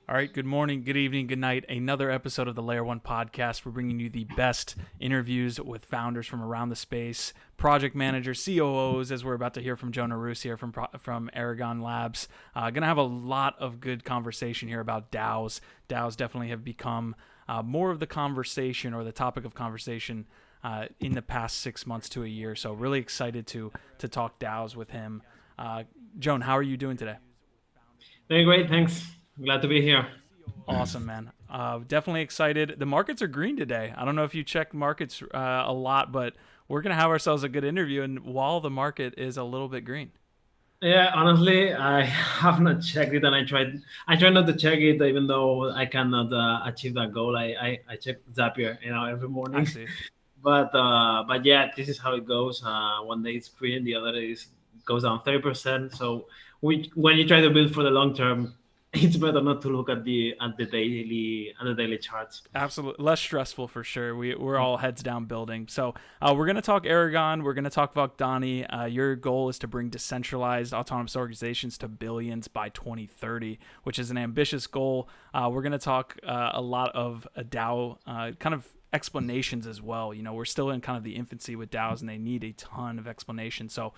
All right, good morning, good evening, good night. Another episode of the Layer 1 podcast. We're bringing you the best interviews with founders from around the space, project managers, COOs, as we're about to hear from Joan here from Aragon Labs. Going to have a lot of good conversation here about DAOs. DAOs definitely have become more of the conversation or the topic of conversation in the past 6 months to a year. So really excited to talk DAOs with him. Joan, how are you doing today? Very great, thanks. Glad to be here. Awesome, man. Definitely excited. The markets are green today. I don't know if you check markets a lot, but we're going to have ourselves a good interview. And while the market is a little bit green. Yeah, honestly, I have not checked it, and I try not to check it, even though I cannot achieve that goal. I check Zapier, every I morning. see. But yeah, this is how it goes. One day it's green, the other day goes down 30%. So when you try to build for the long term, it's better not to look at the daily charts. Absolutely. Less stressful for sure. We're all heads down building. So we're going to talk Aragon. We're going to talk Vocdoni. Your goal is to bring decentralized autonomous organizations to billions by 2030, which is an ambitious goal. We're going to talk a lot of DAO kind of explanations as well. We're still in kind of the infancy with DAOs, and they need a ton of explanation. So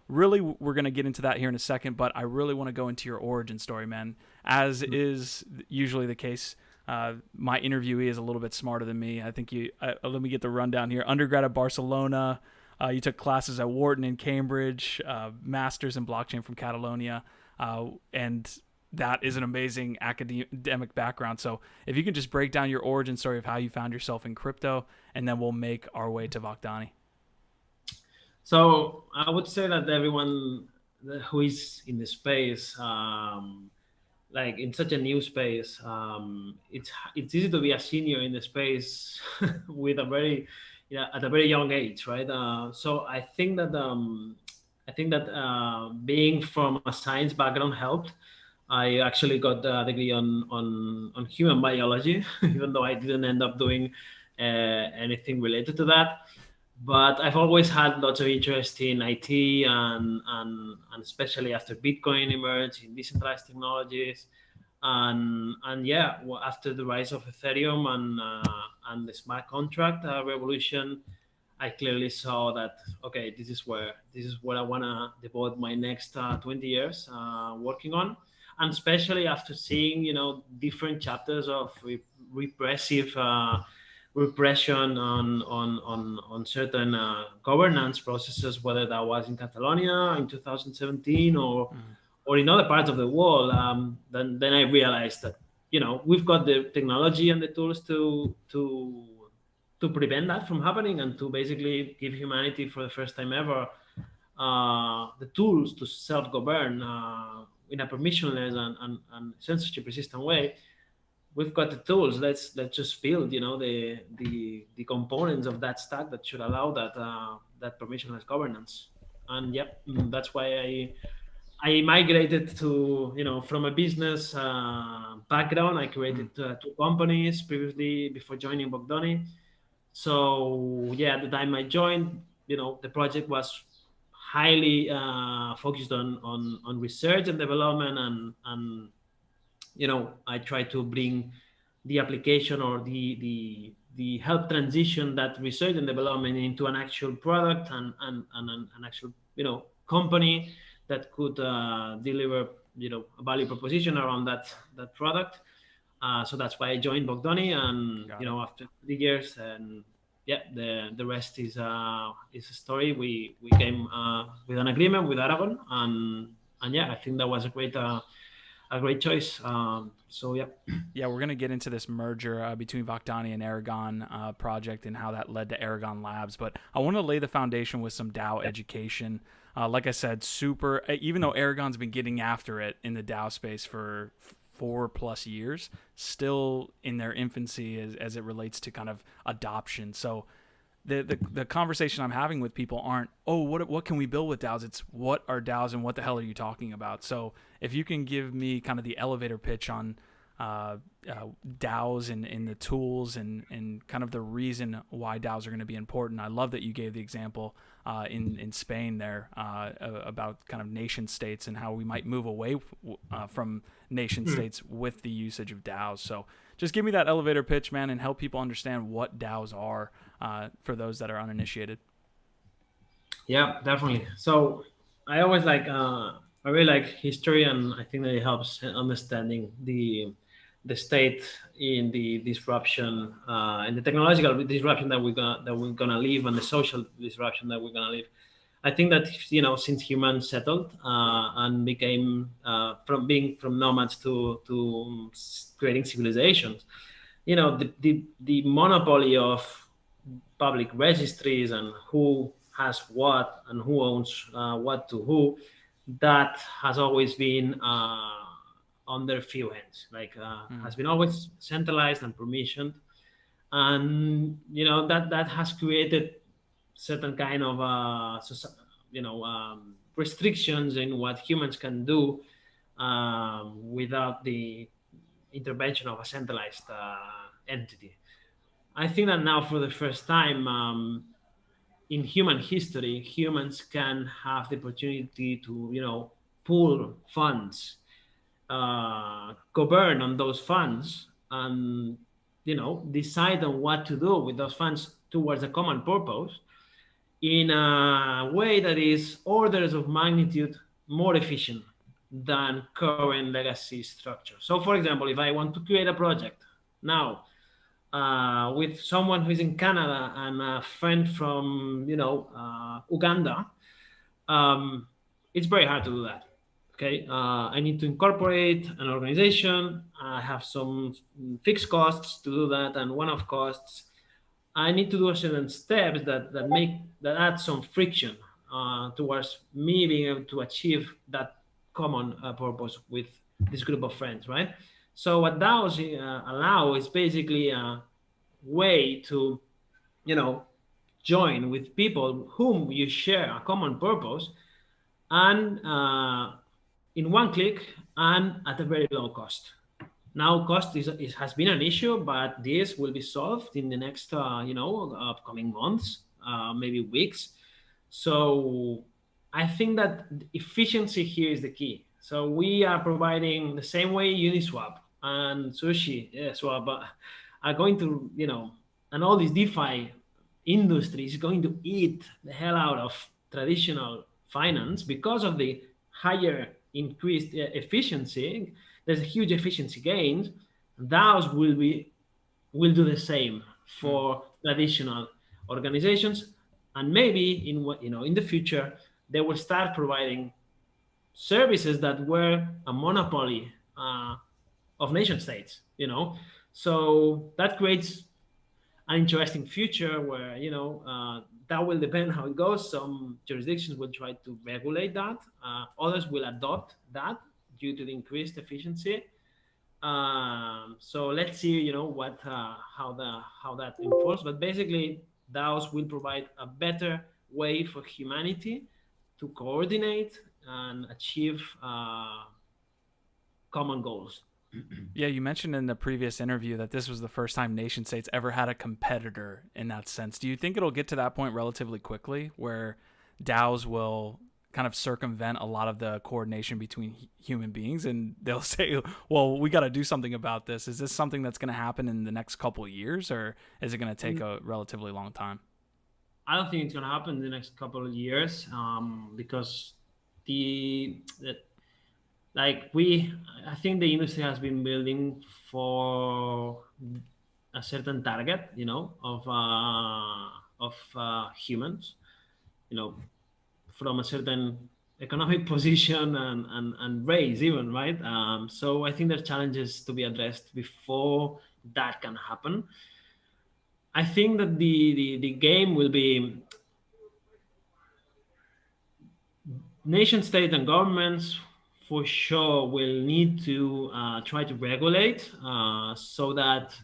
really, we're going to get into that here in a second, but I really want to go into your origin story, man. As is usually the case, my interviewee is a little bit smarter than me. I think let me get the rundown here. Undergrad at Barcelona. You took classes at Wharton and Cambridge, masters in blockchain from Catalonia, and that is an amazing academic background. So if you can just break down your origin story of how you found yourself in crypto, and then we'll make our way to Vocdoni. So I would say that everyone who is in the space, like in such a new space, it's easy to be a senior in the space with a very, at a very young age, right? So I think that being from a science background helped. I actually got a degree on human biology, even though I didn't end up doing anything related to that. But I've always had lots of interest in IT, and especially after Bitcoin emerged, in decentralized technologies, and yeah, after the rise of Ethereum and the smart contract revolution, I clearly saw that, okay, this is what I want to devote my next 20 years working on, and especially after seeing different chapters of repressive. Repression on certain governance processes, whether that was in Catalonia in 2017 or in other parts of the world. Then I realized that we've got the technology and the tools to prevent that from happening, and to basically give humanity for the first time ever the tools to self-govern in a permissionless and censorship resistant way. We've got the tools. Let's just build the components of that stack that should allow that permissionless governance. And yep, that's why I migrated to, from a business background. I created two companies previously before joining Vocdoni. So yeah, at the time I joined, the project was highly focused on research and development, and I try to bring the application or the help transition that research and development into an actual product, and an actual company that could deliver a value proposition around that product. So that's why I joined Vocdoni, and after 3 years, and yeah, the rest is a story. We came with an agreement with Aragon, and yeah, I think that was a great choice. So yeah. Yeah, we're going to get into this merger between Vocdoni and Aragon project and how that led to Aragon Labs. But I want to lay the foundation with some DAO education. Like I said, even though Aragon's been getting after it in the DAO space for 4+ years, still in their infancy as it relates to kind of adoption. So the conversation I'm having with people aren't, what can we build with DAOs? It's what are DAOs and what the hell are you talking about? So if you can give me kind of the elevator pitch on DAOs and the tools and kind of the reason why DAOs are going to be important. I love that you gave the example in Spain there about kind of nation states and how we might move away from nation states with the usage of DAOs. So just give me that elevator pitch, man, and help people understand what DAOs are for those that are uninitiated. Yeah, definitely. So I always I really like history, and I think that it helps understanding the state in the disruption and the technological disruption that we're gonna live, and the social disruption that we're gonna live. I think that since humans settled and became from nomads to creating civilizations, the monopoly of public registries and who has what and who owns what to who, that has always been under few hands. Has been always centralized and permissioned, and that has created certain kind of restrictions in what humans can do without the intervention of a centralized entity. I think that now, for the first time in human history, humans can have the opportunity to pool funds, govern on those funds, and decide on what to do with those funds towards a common purpose in a way that is orders of magnitude more efficient than current legacy structure. So, for example, if I want to create a project now with someone who's in Canada and a friend from Uganda, it's very hard to do that. Okay, I need to incorporate an organization. I have some fixed costs to do that, and one-off costs. I need to do certain steps that add some friction towards me being able to achieve that common purpose with this group of friends, right? So what DAOs allow is basically a way to, join with people whom you share a common purpose, and in one click and at a very low cost. Now, cost has been an issue, but this will be solved in the next, upcoming months, maybe weeks. So I think that efficiency here is the key. So we are providing the same way Uniswap and Sushi Swap are going to, and all these DeFi industry is going to eat the hell out of traditional finance because of the higher increased efficiency. There's a huge efficiency gains. DAOs will do the same for traditional organizations, and maybe in the future they will start providing services that were a monopoly of nation states. So that creates an interesting future where that will depend how it goes. Some jurisdictions will try to regulate that. Others will adopt that due to the increased efficiency. So let's see, how that unfolds. But basically, DAOs will provide a better way for humanity to coordinate and achieve common goals. Yeah, you mentioned in the previous interview that this was the first time nation states ever had a competitor in that sense. Do you think it'll get to that point relatively quickly where DAOs will kind of circumvent a lot of the coordination between human beings, and they'll say, well, we got to do something about this? Is this something that's going to happen in the next couple of years, or is it going to take a relatively long time? I don't think it's going to happen in the next couple of years because I think the industry has been building for a certain target, of humans, from a certain economic position and race even, right? So I think there are challenges to be addressed before that can happen. I think that the game will be nation state and governments for sure will need to try to regulate so that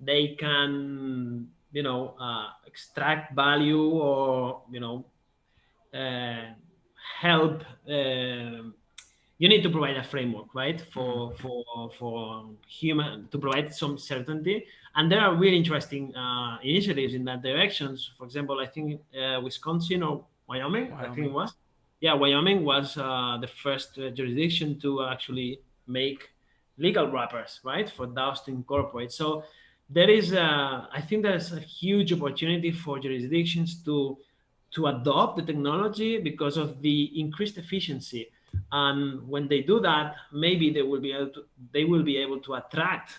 they can, extract value or, help. You need to provide a framework, right, for human to provide some certainty. And there are really interesting initiatives in that direction. For example, I think Wisconsin or Wyoming, I think it Wyoming. was. Yeah, Wyoming was the first jurisdiction to actually make legal wrappers, right, for DAOs to incorporate. So there is, I think, there's a huge opportunity for jurisdictions to adopt the technology because of the increased efficiency. And when they do that, maybe they will be able to attract,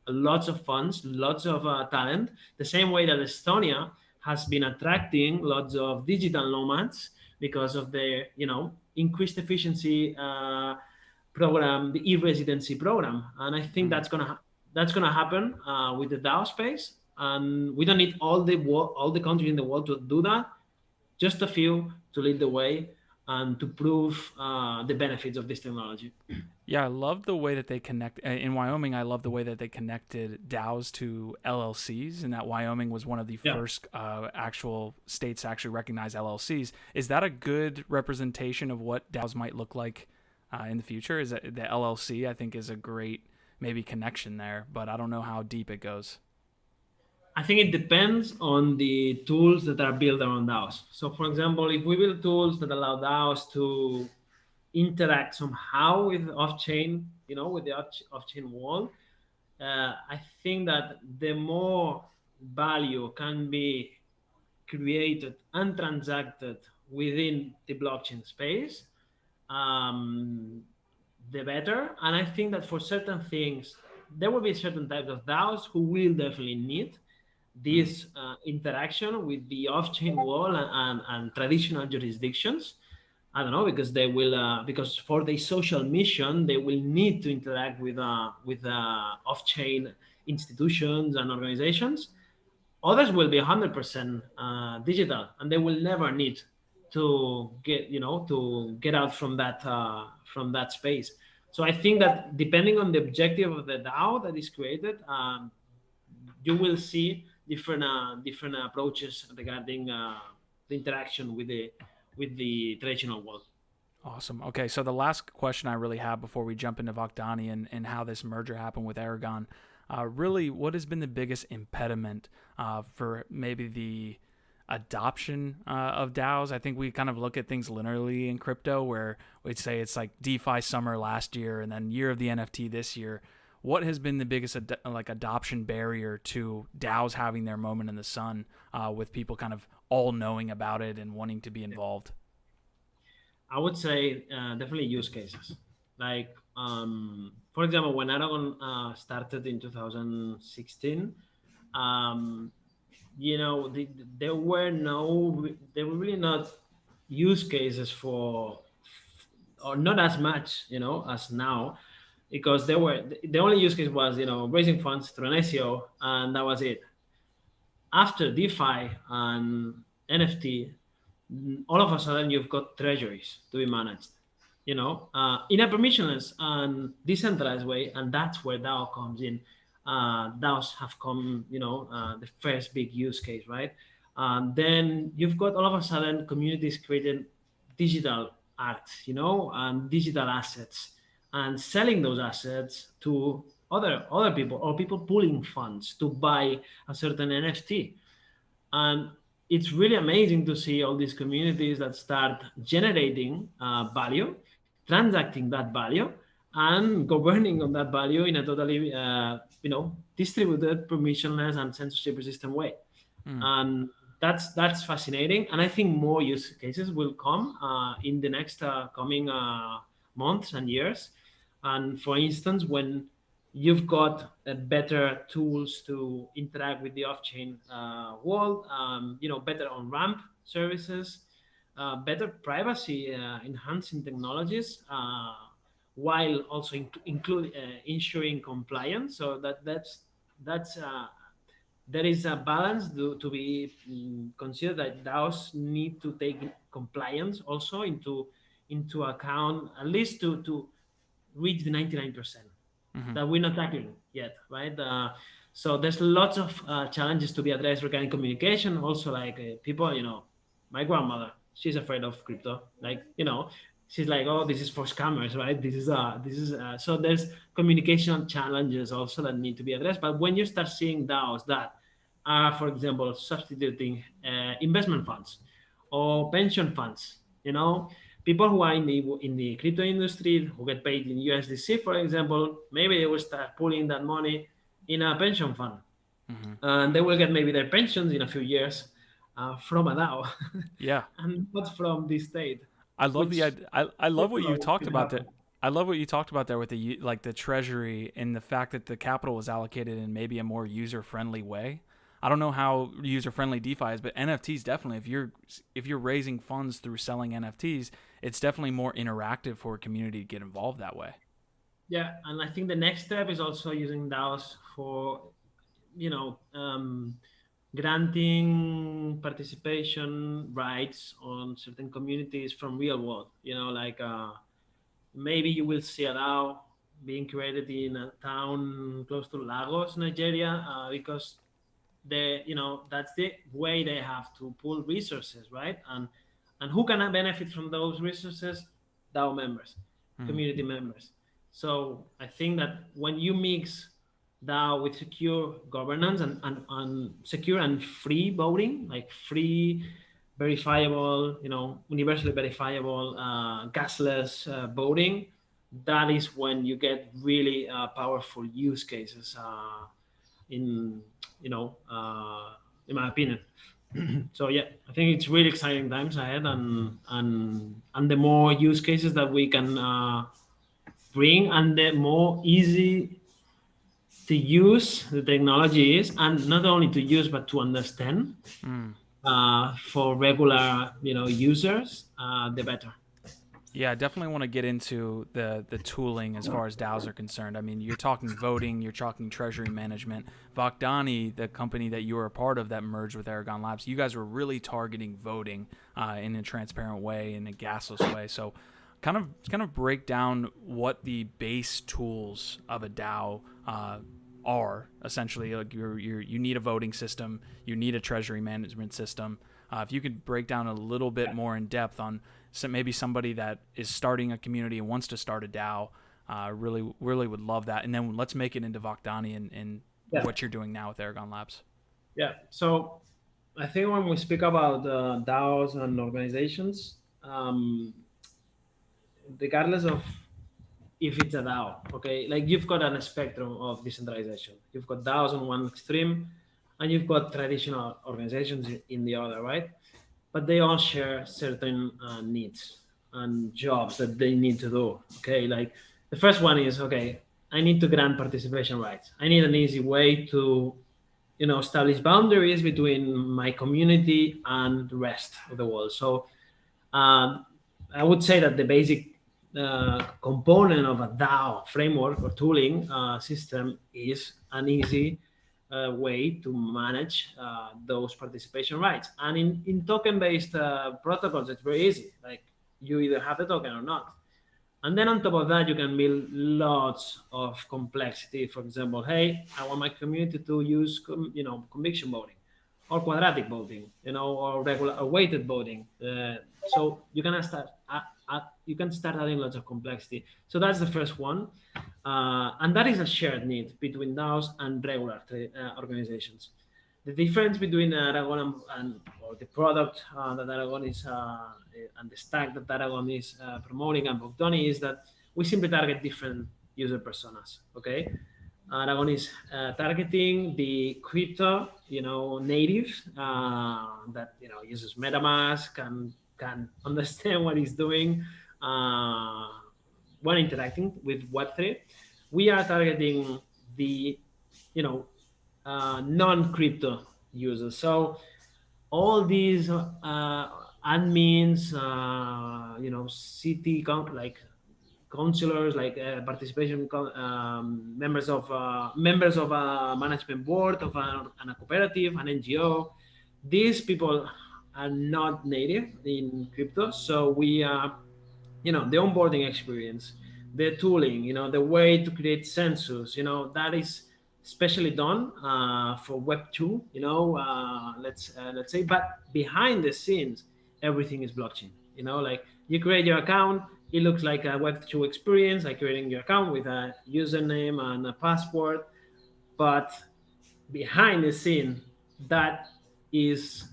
lots of funds, lots of talent, the same way that Estonia has been attracting lots of digital nomads because of the increased efficiency program, the e-residency program. And I think Mm. that's gonna happen with the DAO space. And we don't need all the countries in the world to do that. Just a few to lead the way and to prove the benefits of this technology. Yeah, I love the way that they connect in Wyoming. I love the way that they connected DAOs to LLCs, and that Wyoming was one of the Yeah. first actual states to actually recognize LLCs. Is that a good representation of what DAOs might look like in the future? Is that the LLC? I think is a great maybe connection there, but I don't know how deep it goes. I think it depends on the tools that are built around DAOs. So, for example, if we build tools that allow DAOs to interact somehow with off-chain, with the off-chain world, I think that the more value can be created and transacted within the blockchain space, um, the better. And I think that for certain things, there will be certain types of DAOs who will definitely need Mm. this interaction with the off-chain world and traditional jurisdictions. I don't know, because they will because for their social mission they will need to interact with off-chain institutions and organizations. Others will be 100% digital, and they will never need to get out from that space. So I think that depending on the objective of the DAO that is created, you will see different approaches regarding the interaction with the traditional world. Awesome. Okay, so the last question I really have before we jump into Vocdoni and how this merger happened with Aragon, really, what has been the biggest impediment for maybe the adoption of DAOs? I think we kind of look at things linearly in crypto, where we'd say it's like DeFi summer last year and then year of the NFT this year. What has been the biggest adoption barrier to DAOs having their moment in the sun, with people kind of all knowing about it and wanting to be involved? I would say definitely use cases. Like, for example, when Aragon started in 2016, um, there were really not use cases for, or not as much, as now, because the only use case was, raising funds through an ICO, and that was it. After DeFi and NFT, all of a sudden you've got treasuries to be managed, in a permissionless and decentralized way, and that's where DAO comes in. DAOs have come, the first big use case, right? Then you've got all of a sudden communities creating digital art, and digital assets, and selling those assets to other people, or people pulling funds to buy a certain NFT. And it's really amazing to see all these communities that start generating value, transacting that value, and governing on that value in a totally distributed, permissionless, and censorship resistant way. Mm. And that's fascinating. And I think more use cases will come in the next coming months and years. And for instance, when you've got better tools to interact with the off-chain world, better on-ramp services, better privacy enhancing technologies, while also include ensuring compliance. So that's there is a balance to be considered, that DAOs need to take compliance also into account, at least to reach the 99% Hmm. that we're not tackling yet, right? So there's lots of challenges to be addressed regarding communication. Also, like people, my grandmother, she's afraid of crypto. Like, she's like, oh, this is for scammers, right? This is so there's communication challenges also that need to be addressed. But when you start seeing DAOs that are, for example, substituting investment funds, or pension funds. People who are in the crypto industry who get paid in USDC, for example, maybe they will start pulling that money in a pension fund, Hmm. and they will get maybe their pensions in a few years from a DAO, Yeah. and not from the state, I love the which I love what you talked could about there. happen. I love what you talked about there with the treasury and the fact that the capital was allocated in maybe a more user friendly way. I don't know how user friendly DeFi is, but NFTs definitely. If you're raising funds through selling NFTs, it's definitely more interactive for a community to get involved that way. Yeah, and I think the next step is also using DAOs for you know um, granting participation rights on certain communities from real world. Like maybe you will see a DAO being created in a town close to Lagos, Nigeria, because that's the way they have to pull resources, right? And who can benefit from those resources? DAO members, Hmm. community members. So I think that when you mix DAO with secure governance and secure and free voting, like free, verifiable, universally verifiable, gasless voting, that is when you get really powerful use cases in you know in my opinion. So yeah, I think it's really exciting times ahead, and the more use cases that we can bring, and the more easy to use the technology is, and not only to use but to understand Hmm. for regular users, the better. Yeah, I definitely want to get into the tooling as far as DAOs are concerned. I mean, you're talking voting, you're talking treasury management. Vocdoni, the company that you were a part of that merged with Aragon Labs, you guys were really targeting voting in a transparent way, in a gasless way. So, kind of break down what the base tools of a DAO are. Essentially, like you need a voting system, you need a treasury management system. If you could break down a little bit more in depth on maybe somebody that is starting a community and wants to start a DAO, really would love that. And then let's make it into Vocdoni and Yeah, what you're doing now with Aragon Labs. yeah. So I think when we speak about DAOs and organizations, regardless of if it's a DAO, okay, like you've got a spectrum of decentralization. You've got DAOs on one extreme, and you've got traditional organizations in the other, right? But they all share certain needs and jobs that they need to do. Okay, like the first one is, okay, I need to grant participation rights. I need an easy way to establish boundaries between my community and the rest of the world. So um, I would say that the basic component of a DAO framework or tooling system is an easy way to manage those participation rights. And in token-based protocols, it's very easy. Like you either have the token or not. And then on top of that, you can build lots of complexity. For example, hey, I want my community to use, conviction voting, or quadratic voting, or regular or weighted voting. So you can start adding lots of complexity. So that's the first one, and that is a shared need between DAOs and regular organizations. The difference between Aragon or the product that Aragon is and the stack that Aragon is promoting and Vocdoni is that we simply target different user personas. Okay, Aragon is targeting the crypto, native that uses MetaMask and can understand what he's doing when interacting with Web3. We are targeting the you know non-crypto users. So all these admins, city like councilors, like participation members of a management board of a cooperative, an NGO. These people are not native in crypto, so we are, the onboarding experience, the tooling, the way to create census, that is especially done for Web 2, let's say. But behind the scenes, everything is blockchain. Like you create your account, it looks like a Web 2 experience, like creating your account with a username and a password. But behind the scene, that is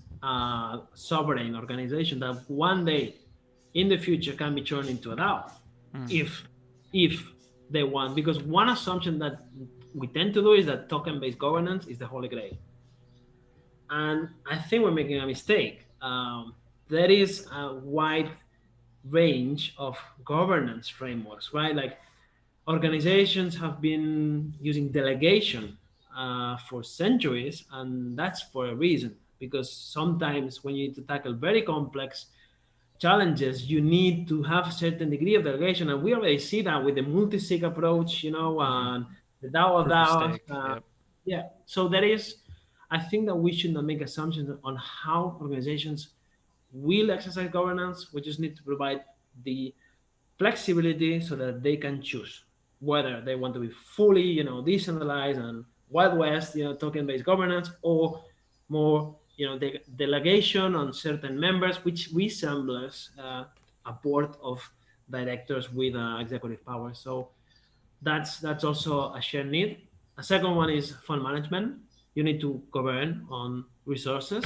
sovereign organization that one day in the future can be turned into a DAO, if if they want. Because one assumption that we tend to do is that token-based governance is the holy grail, and I think we're making a mistake. There is a wide range of governance frameworks, right? Like organizations have been using delegation for centuries, and that's for a reason. Because sometimes when you need to tackle very complex challenges, you need to have a certain degree of delegation, and we already see that with the multi-sig approach, and the DAO of Proof of DAOs. stake. Yep. Yeah, so there is. I think that we should not make assumptions on how organizations will exercise governance. We just need to provide the flexibility so that they can choose whether they want to be fully, decentralized and wild west, token-based governance, or more, delegation on certain members, which resembles a board of directors with executive power. So that's also a shared need. A second one is fund management. You need to govern on resources,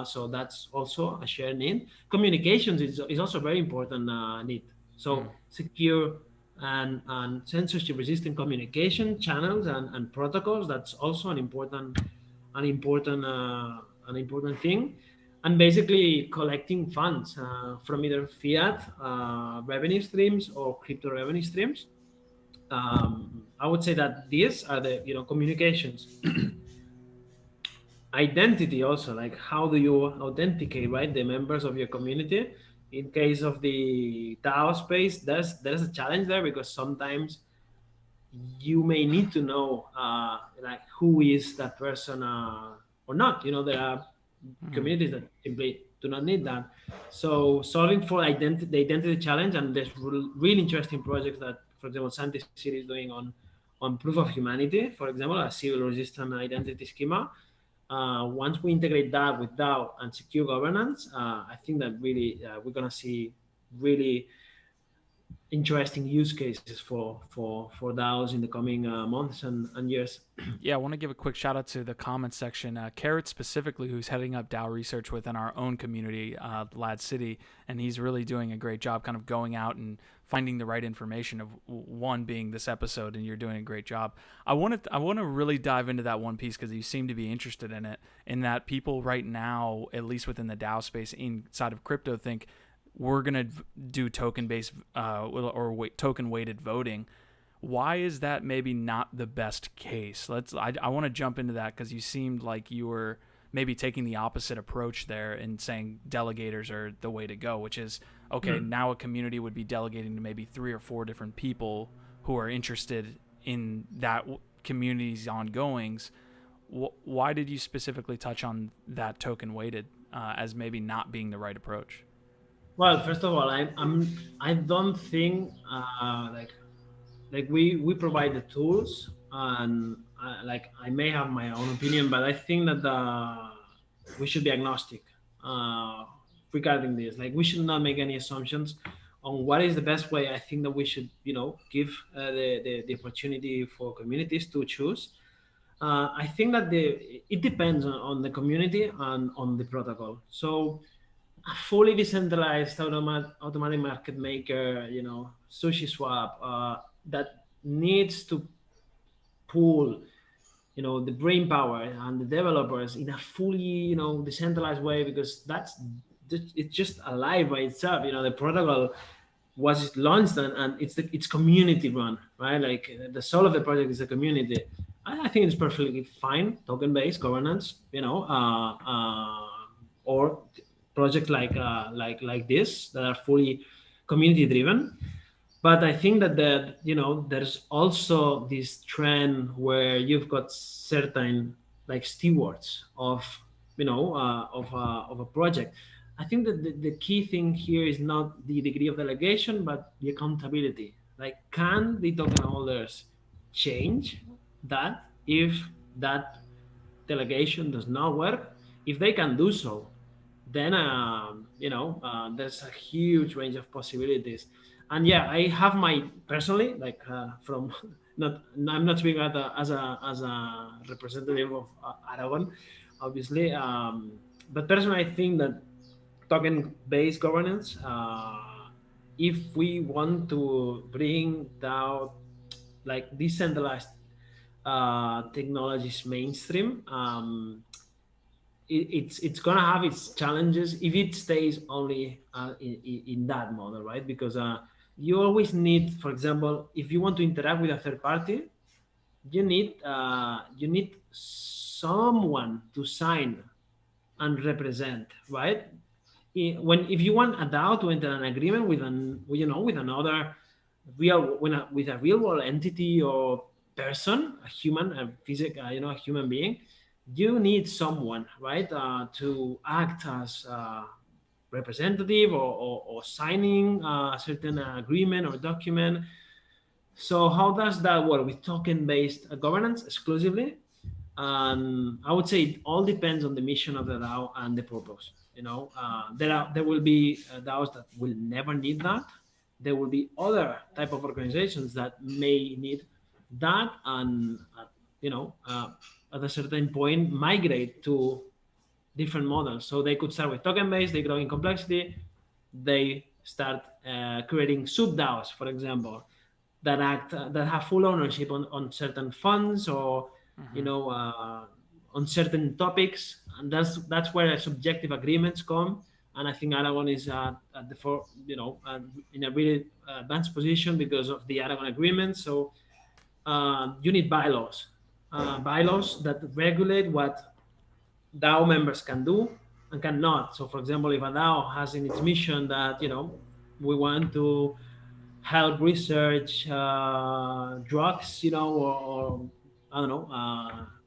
so that's also a shared need. Communications is also a very important need. So secure and censorship resistant communication channels and protocols, that's also an important an important thing. And basically collecting funds from either fiat revenue streams or crypto revenue streams. I would say that these are the communications. Identity also, like how do you authenticate, right, the members of your community. In case of the DAO space, there's a challenge there, because sometimes you may need to know like who is that person or not. There are communities that simply do not need that. So solving for the identity challenge, and there's really interesting projects that, for example, Santi City is doing on proof of humanity, for example, a civil resistant identity schema. Once we integrate that with DAO and secure governance, I think that really we're gonna see really interesting use cases for DAOs in the coming months and years. Yeah, I want to give a quick shout out to the comments section. Carrot specifically, who's heading up DAO research within our own community, Lad City, and he's really doing a great job kind of going out and finding the right information, of one being this episode, and you're doing a great job. I want to really dive into that one piece because you seem to be interested in it, in that people right now, at least within the DAO space inside of crypto, think we're going to do token-based or token-weighted voting. Why is that maybe not the best case? I want to jump into that because you seemed like you were maybe taking the opposite approach there and saying delegators are the way to go, which is, okay, now a community would be delegating to maybe 3 or 4 different people who are interested in that community's ongoings. Why did you specifically touch on that token-weighted as maybe not being the right approach? Well, first of all, I don't think like we provide the tools, and like I may have my own opinion, but I think that we should be agnostic regarding this. Like we should not make any assumptions on what is the best way. I think that we should give the opportunity for communities to choose. I think that it depends on the community and on the protocol. So a fully decentralized automatic market maker, sushi swap, that needs to pool, the brain power and the developers in a fully, decentralized way, because it's just alive by itself. The protocol was launched and it's community run, right? Like the soul of the project is the community. I think it's perfectly fine, token-based governance, or projects like this that are fully community driven. But I think that there's also this trend where you've got certain like stewards of of a project. I think that the key thing here is not the degree of delegation, but the accountability. Like, can the token holders change that if that delegation does not work? If they can do so, then there's a huge range of possibilities. And yeah, I have my personally like from not I'm not speaking as a representative of Aragon, obviously. But personally, I think that token-based governance, if we want to bring down like decentralized technologies mainstream, it's gonna have its challenges if it stays only in that model, right? Because you always need, for example, if you want to interact with a third party, you need someone to sign and represent, right? When if you want a DAO to enter an agreement with with another with a real world entity or person, a human, a physical, a human being, you need someone, right, to act as representative or signing a certain agreement or document. So how does that work with token-based governance exclusively? I would say it all depends on the mission of the DAO and the purpose. There will be DAOs that will never need that. There will be other type of organizations that may need that, and at a certain point migrate to different models. So they could start with token based, they grow in complexity, they start creating sub DAOs, for example, that have full ownership on certain funds or on certain topics, and that's where subjective agreements come. And I think Aragon is at the in a really advanced position because of the Aragon agreement. So you need bylaws that regulate what DAO members can do and cannot. So, for example, if a DAO has in its mission that we want to help research drugs, or I don't know,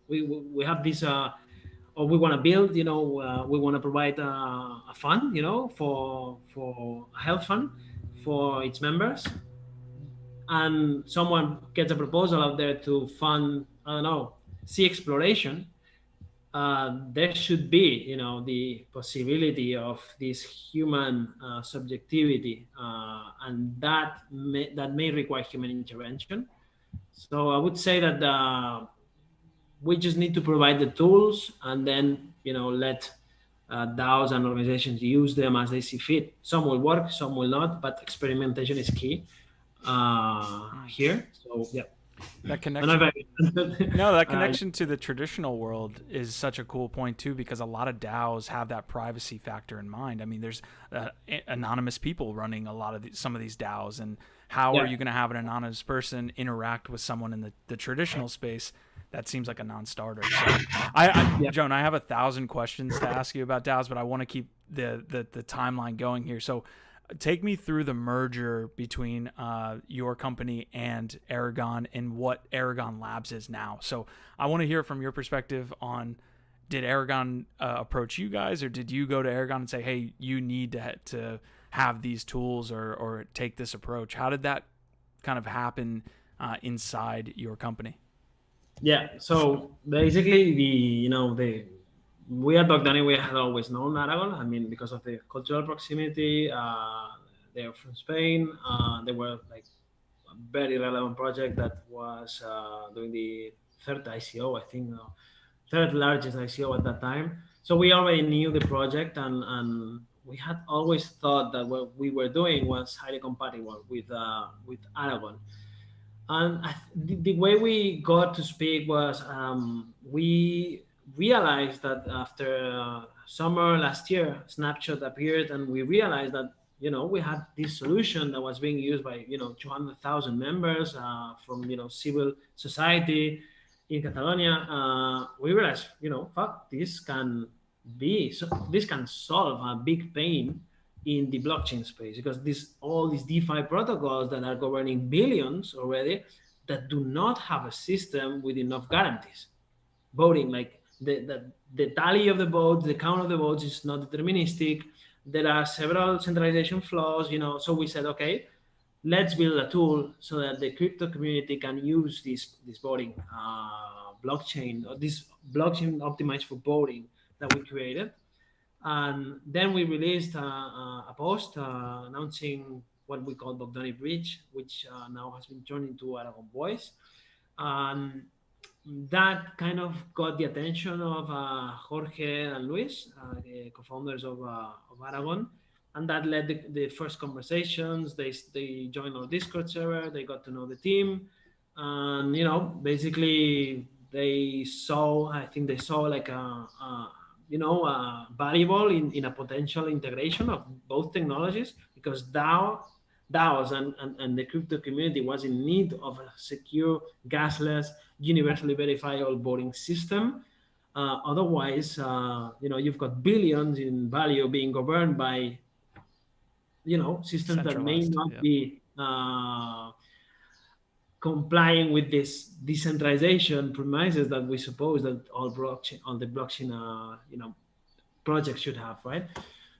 we have this, or we want to build, we want to provide a fund, for a health fund for its members, and someone gets a proposal out there to fund, I don't know, sea exploration. There should be, the possibility of this human subjectivity, and that may require human intervention. So I would say that we just need to provide the tools, and then let DAOs and organizations use them as they see fit. Some will work, some will not, but experimentation is key here. So yeah. That connection, no, that connection to the traditional world is such a cool point too, because a lot of DAOs have that privacy factor in mind. I mean, there's anonymous people running some of these DAOs, and how are you going to have an anonymous person interact with someone in the traditional space? That seems like a non-starter. So Joan, I have 1,000 questions to ask you about DAOs, but I want to keep the timeline going here. So take me through the merger between your company and Aragon and what Aragon Labs is now. So I want to hear from your perspective on, did Aragon approach you guys, or did you go to Aragon and say, hey, you need to have these tools or take this approach? How did that kind of happen inside your company? Yeah, so basically we at Vocdoni, we had always known Aragon. I mean, because of the cultural proximity, they're from Spain. They were like a very relevant project that was doing the third ICO, I think, third largest ICO at that time. So we already knew the project, and we had always thought that what we were doing was highly compatible with Aragon. And the way we got to speak was we realized that after summer last year, Snapshot appeared, and we realized that we had this solution that was being used by 200,000 members from civil society in Catalonia. We realized fuck, this can solve a big pain in the blockchain space, because all these DeFi protocols that are governing billions already, that do not have a system with enough guarantees. Voting, like the tally of the votes, the count of the votes is not deterministic. There are several centralization flaws, So we said, okay, let's build a tool so that the crypto community can use this voting blockchain, or this blockchain optimized for voting that we created. And then we released a post announcing what we call Vocdoni Bridge, which now has been turned into Aragon Voice. that kind of got the attention of Jorge and Luis, the co-founders of Aragon, and that led the first conversations. They joined our Discord server. They got to know the team, and basically I think they saw like a variable in a potential integration of both technologies, because DAOs and the crypto community was in need of a secure, gasless, universally verifiable voting system. Otherwise, you've got billions in value being governed by, systems that may Centralized. not Yeah. be complying with this decentralization premises that we suppose that all the blockchain, projects should have, right?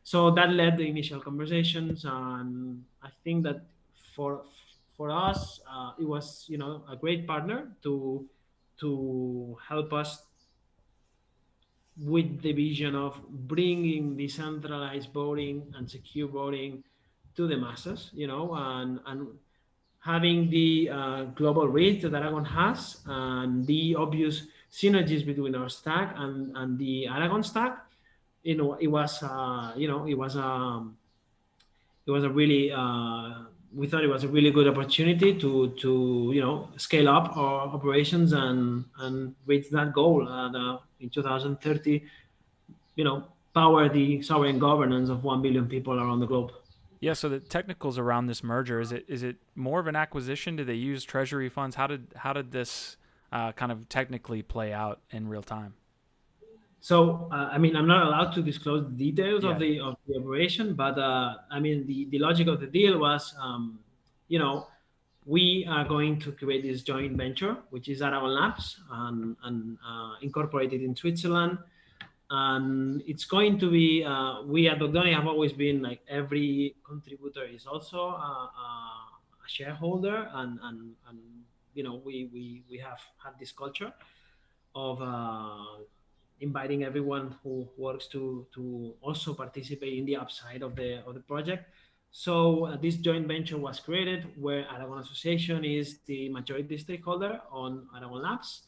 So that led the initial conversations, and I think that for us, it was a great partner to help us with the vision of bringing decentralized voting and secure voting to the masses, and having the global reach that Aragon has, and the obvious synergies between our stack and the Aragon stack. It was a really we thought it was a really good opportunity to scale up our operations and reach that goal in 2030, power the sovereign governance of 1 billion people around the globe. Yeah, so the technicals around this merger, is it more of an acquisition? Did they use treasury funds? How did this kind of technically play out in real time? So I'm not allowed to disclose the details Yeah. of the operation, but the logic of the deal was, we are going to create this joint venture, which is Aragon Labs, and incorporated in Switzerland. And it's going to be, we at Vocdoni have always been like, every contributor is also a shareholder, and we have had this culture of inviting everyone who works to also participate in the upside of the project. So this joint venture was created, where Aragon Association is the majority stakeholder on Aragon Labs,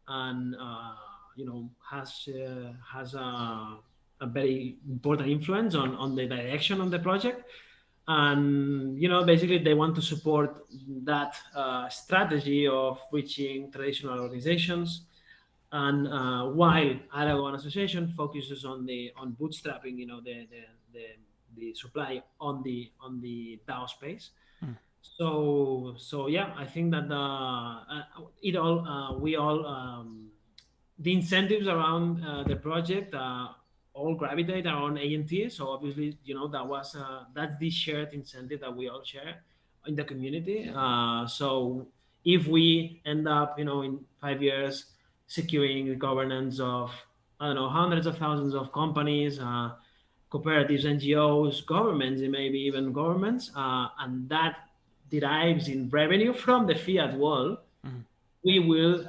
and has a very important influence on the direction of the project. And basically they want to support that strategy of reaching traditional organizations, and while Aragon Association focuses on bootstrapping, the supply on the DAO space. So yeah, I think that the incentives around the project all gravitate around ANT. So obviously, that's the shared incentive that we all share in the community. So if we end up, in 5 years, securing the governance of, I don't know, hundreds of thousands of companies, cooperatives, NGOs, governments, and maybe even governments, and that derives in revenue from the fiat world, we will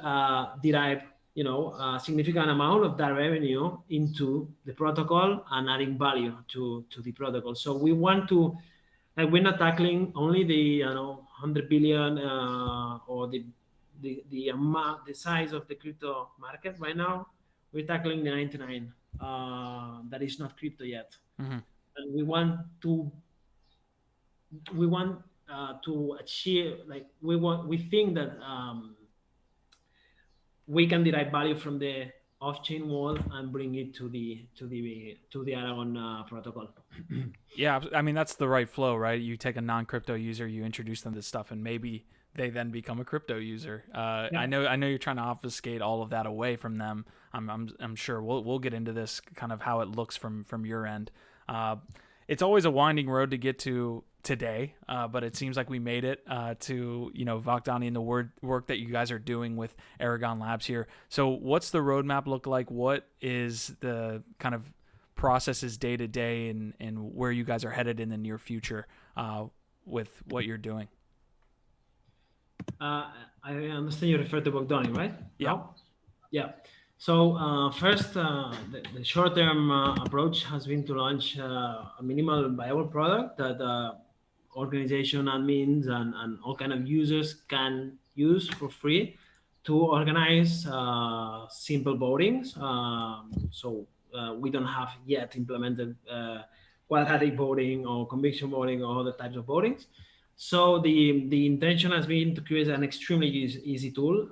derive, a significant amount of that revenue into the protocol and adding value to the protocol. So we want to, like, we're not tackling only the 100 billion or the amount, the size of the crypto market right now. We're tackling the 99 that is not crypto yet, and we want to achieve, like, we think that we can derive value from the off-chain world and bring it to the Aragon protocol. Yeah, I mean, that's the right flow, right? You take a non-crypto user, you introduce them to stuff, and maybe they then become a crypto user. Yeah. I know you're trying to obfuscate all of that away from them. I'm sure we'll get into this, kind of how it looks from your end. It's always a winding road to get to today, but it seems like we made it to Vocdoni and the work that you guys are doing with Aragon Labs here. So what's the roadmap look like? What is the kind of processes day to day, and where you guys are headed in the near future with what you're doing? I understand you refer to Vocdoni, right? Yeah. No? Yeah. So first, the short-term approach has been to launch a minimal viable product that organization admins and all kind of users can use for free to organize simple votings. We don't have yet implemented quadratic voting or conviction voting or other types of votings. So the intention has been to create an extremely easy tool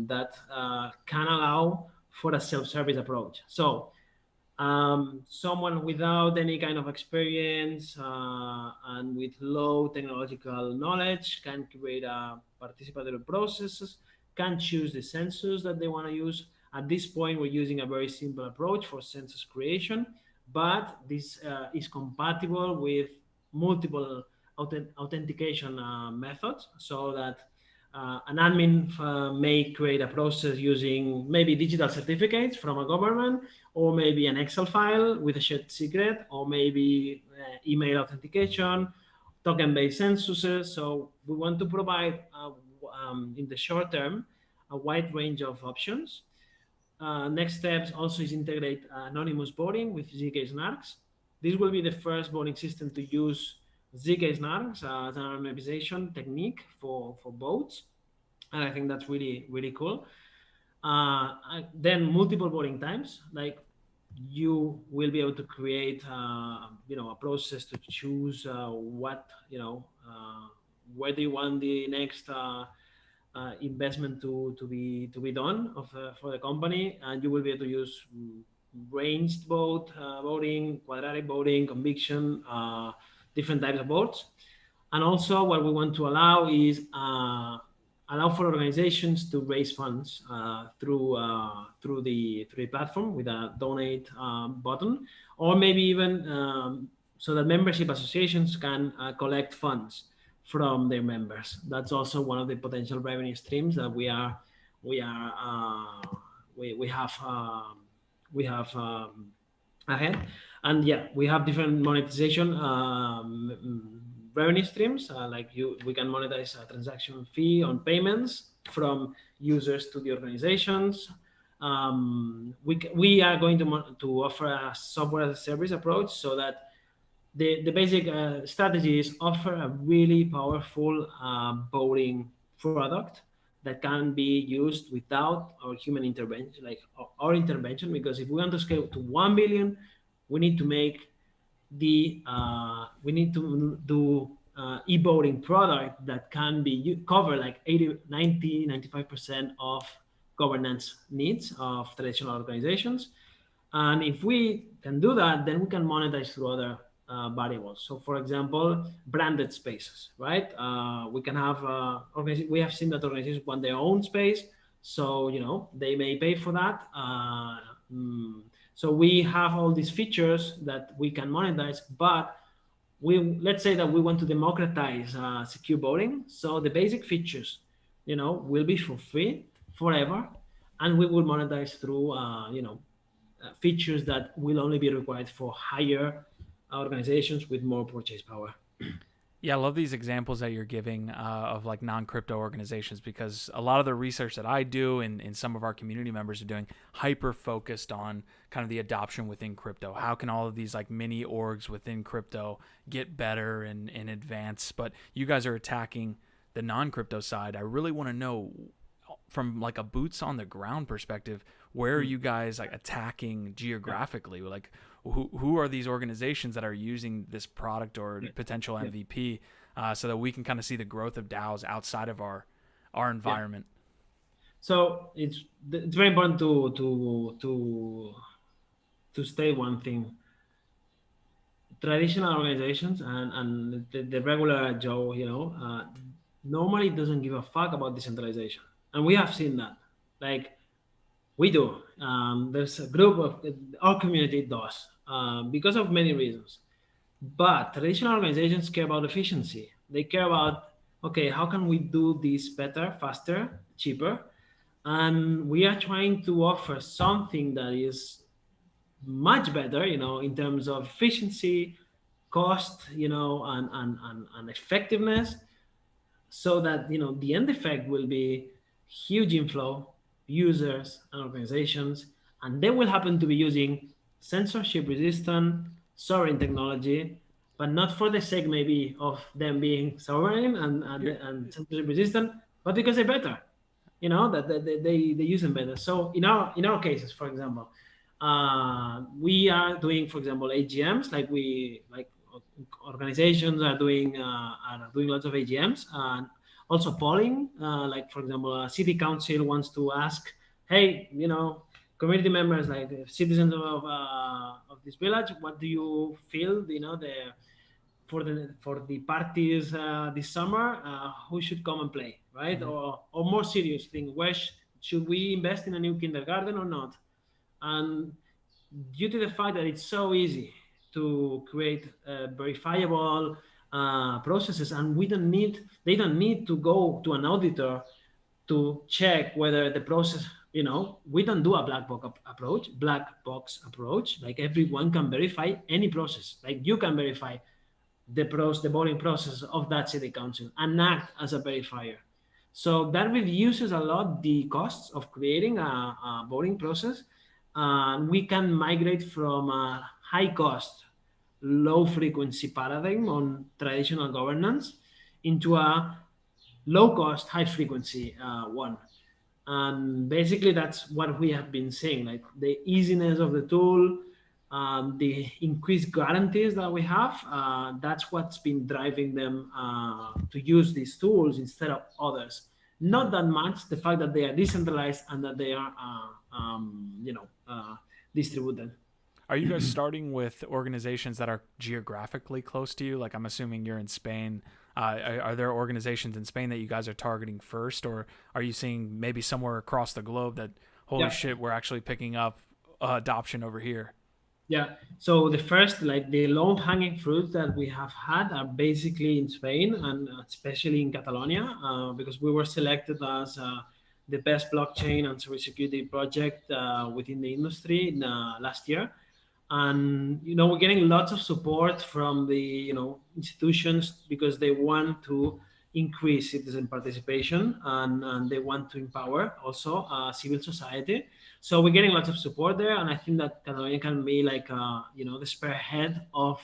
that can allow for a self-service approach. So someone without any kind of experience and with low technological knowledge can create a participatory processes, can choose the census that they want to use. At this point, we're using a very simple approach for census creation, but this is compatible with multiple authentication methods, so that an admin may create a process using maybe digital certificates from a government, or maybe an Excel file with a shared secret, or maybe email authentication, token-based censuses. So we want to provide, in the short term, a wide range of options. Next steps also is integrate anonymous voting with ZK snarks. This will be the first voting system to use ZK snarks as an anonymization technique for votes. And I think that's really, really cool. Then multiple voting times, like you will be able to create, a process to choose where do you want the next investment to be done for the company, and you will be able to use ranged voting, quadratic voting, conviction, different types of votes. And also what we want to allow is allow for organizations to raise funds through the platform with a donate button, or maybe even so that membership associations can collect funds from their members. That's also one of the potential revenue streams that we have ahead. And yeah, we have different monetization revenue streams, we can monetize a transaction fee on payments from users to the organizations. We are going to offer a software as a service approach, so that the basic strategy is offer a really powerful voting product that can be used without our human intervention, like our intervention. Because if we want to scale to 1 billion, we need to make we need to do e-voting product that can be cover like 80, 90, 95% of governance needs of traditional organizations. And if we can do that, then we can monetize through other variables. So for example, branded spaces, right? We can have we have seen that organizations want their own space, so they may pay for that. So we have all these features that we can monetize, but let's say that we want to democratize secure voting. So the basic features, will be for free forever, and we will monetize through, features that will only be required for higher organizations with more purchase power. Yeah, I love these examples that you're giving of like non-crypto organizations, because a lot of the research that I do and some of our community members are doing hyper focused on kind of the adoption within crypto. How can all of these like mini orgs within crypto get better and advance? But you guys are attacking the non-crypto side. I really want to know, from like a boots on the ground perspective, where are you guys like attacking geographically? Like who are these organizations that are using this product or potential MVP, so that we can kind of see the growth of DAOs outside of our environment? So it's very important to state one thing. Traditional organizations and the regular Joe, normally doesn't give a fuck about decentralization. And we have seen that. Like, we do. There's a group of our community does, because of many reasons. But traditional organizations care about efficiency. They care about, okay, how can we do this better, faster, cheaper? And we are trying to offer something that is much better, in terms of efficiency, cost, and effectiveness, so that the end effect will be huge inflow users and organizations, and they will happen to be using censorship resistant sovereign technology, but not for the sake maybe of them being sovereign and censorship resistant, but because they're better. that they use them better. So in our cases, for example, we are doing, for example, AGMs, like organizations are doing lots of AGMs, and also polling. Like, for example, a city council wants to ask, hey, community members, like citizens of this village, what do you feel? For the parties this summer, who should come and play, right? Mm-hmm. Or more serious thing, should we invest in a new kindergarten or not? And due to the fact that it's so easy to create verifiable processes, and they don't need to go to an auditor to check whether the process, we don't do a black box approach. Like, everyone can verify any process. Like, you can verify the voting process of that city council and act as a verifier. So that reduces a lot the costs of creating a voting process. We can migrate from a high cost, low frequency paradigm on traditional governance into a low cost, high frequency one. And basically, that's what we have been saying, like the easiness of the tool, the increased guarantees that we have. That's what's been driving them to use these tools instead of others. Not that much the fact that they are decentralized and that they are, distributed. Are you guys starting with organizations that are geographically close to you? Like, I'm assuming you're in Spain. Are there organizations in Spain that you guys are targeting first, or are you seeing maybe somewhere across the globe that, holy Yeah. shit, we're actually picking up adoption over here? Yeah. So the first, like the low hanging fruits that we have had are basically in Spain, and especially in Catalonia, because we were selected as the best blockchain and cybersecurity project within the industry last year. And we're getting lots of support from the institutions, because they want to increase citizen participation, and they want to empower also civil society. So we're getting lots of support there, and I think that Catalonia can be like the spearhead of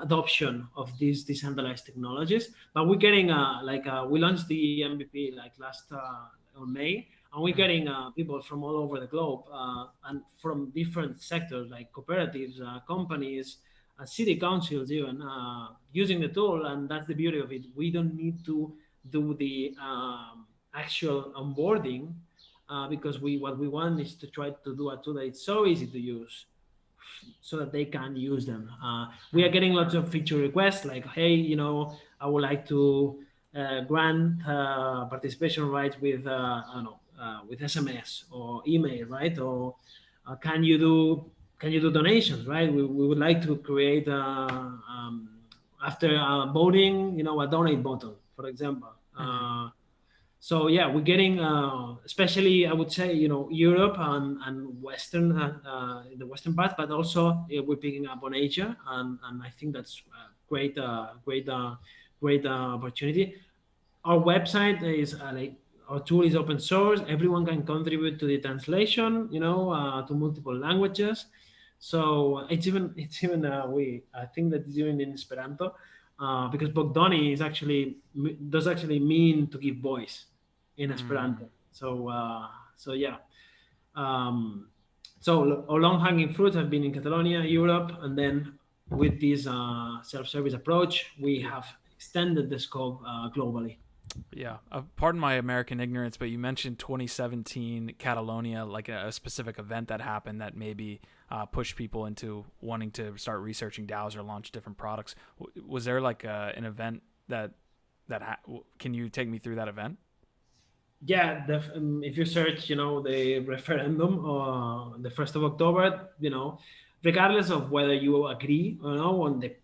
adoption of these decentralized technologies. But we're getting we launched the MVP like last on May, and we're Hmm. getting people from all over the globe, and from different sectors like cooperatives, companies, city councils, even using the tool. And that's the beauty of it. We don't need to do the actual onboarding, because what we want is to try to do a tool that it's so easy to use, so that they can use them. We are Hmm. getting lots of feature requests like, hey, I would like to grant participation rights with, I don't know, with SMS or email, right? Or can you do donations, right? We would like to create after voting, a donate button, for example. Hmm. So yeah, we're getting, especially I would say, Europe and Western, the Western part, but also we're picking up on Asia, and I think that's great opportunity. Our website is our tool is open source. Everyone can contribute to the translation, to multiple languages. So it's even we I think that it's even in Esperanto, because Vocdoni does actually mean to give voice in Hmm. Esperanto. So yeah. Um, so our long hanging fruits have been in Catalonia, Europe, and then with this self-service approach, we have extended the scope globally. Yeah. Pardon my American ignorance, but you mentioned 2017 Catalonia, like a specific event that happened that maybe pushed people into wanting to start researching DAOs or launch different products. Was there like an event can you take me through that event? Yeah, if you search, the referendum the 1st of October, regardless of whether you agree or no on the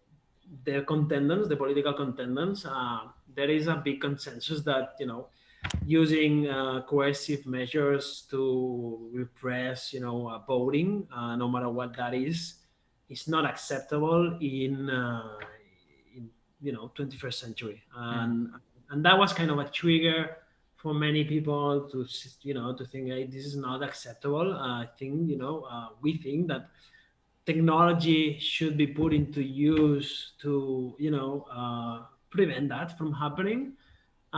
contendants, the political contendants, there is a big consensus that, using coercive measures to repress, voting, no matter what that is not acceptable in 21st century. Mm-hmm. And that was kind of a trigger for many people to think, hey, this is not acceptable. I think, we think that technology should be put into use to prevent that from happening.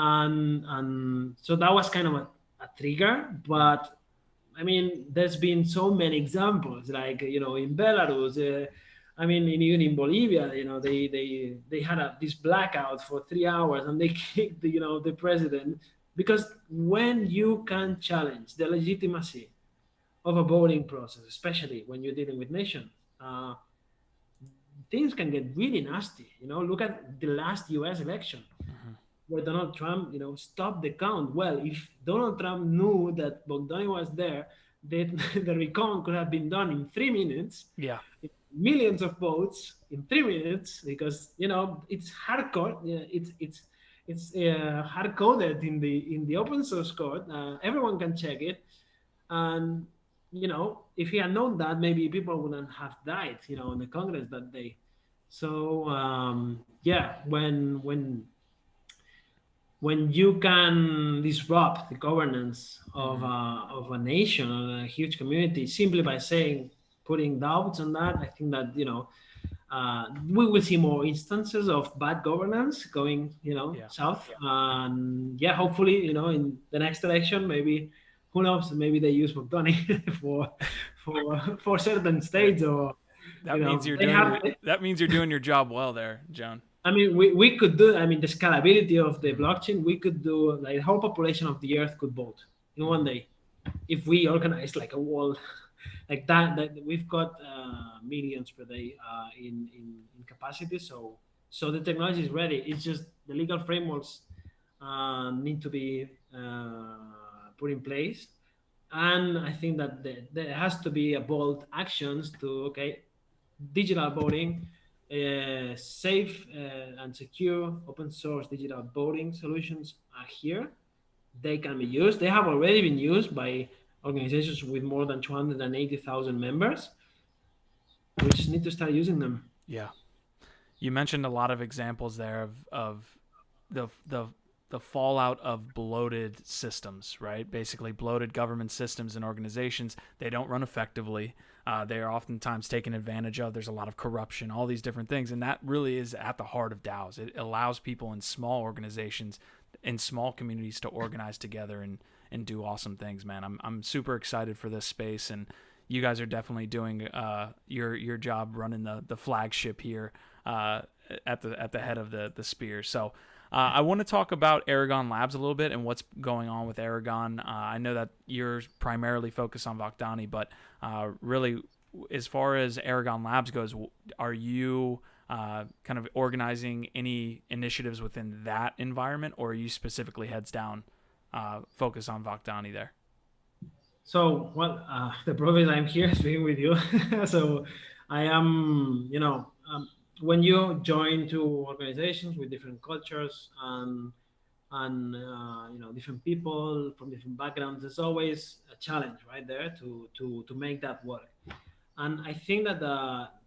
and so that was kind of a trigger. But I mean, there's been so many examples, like in Belarus. I mean, even in Bolivia, they had this blackout for 3 hours, and they kicked the president, because when you can challenge the legitimacy of a voting process, especially when you're dealing with nations, uh, things can get really nasty. Look at the last U.S. election, Hmm. where Donald Trump, stopped the count. Well, if Donald Trump knew that Vocdoni was there, the recount could have been done in 3 minutes, Yeah. millions of votes in 3 minutes, because it's hardcore. Yeah, it's hard coded in the open source code. Everyone can check it, and if he had known that, maybe people wouldn't have died, in the Congress that day. So yeah, when you can disrupt the governance of a nation or a huge community simply by putting doubts on that, I think that we will see more instances of bad governance going Yeah. south. And yeah, hopefully in the next election, maybe, who knows, maybe they use Vocdoni for certain states, or That means you're they doing have. your job well there, Joan. I mean, we could do, I mean, the scalability of the Mhm. blockchain, we could do, like, the whole population of the earth could vote in one day if we organize like a wall like that we've got millions per day in capacity. So the technology is ready. It's just the legal frameworks need to be put in place. And I think that there has to be a bold actions to, okay, digital voting, safe and secure open source digital voting solutions are here. They can be used. They have already been used by organizations with more than 280,000 members. We just need to start using them. Yeah. You mentioned a lot of examples there of the fallout of bloated systems, right? Basically, bloated government systems and organizations. They don't run effectively. They are oftentimes taken advantage of. There's a lot of corruption, all these different things, and that really is at the heart of DAOs. It allows people in small organizations, in small communities, to organize together and do awesome things. Man, I'm super excited for this space, and you guys are definitely doing your job running the flagship here at the head of the spear. So I want to talk about Aragon Labs a little bit and what's going on with Aragon. I know that you're primarily focused on Vocdoni, but really, as far as Aragon Labs goes, are you kind of organizing any initiatives within that environment, or are you specifically heads down focus on Vocdoni there? So, well, the proof is I'm here speaking with you. So, I am, when you join two organizations with different cultures and different people from different backgrounds, there's always a challenge right there to make that work. And I think that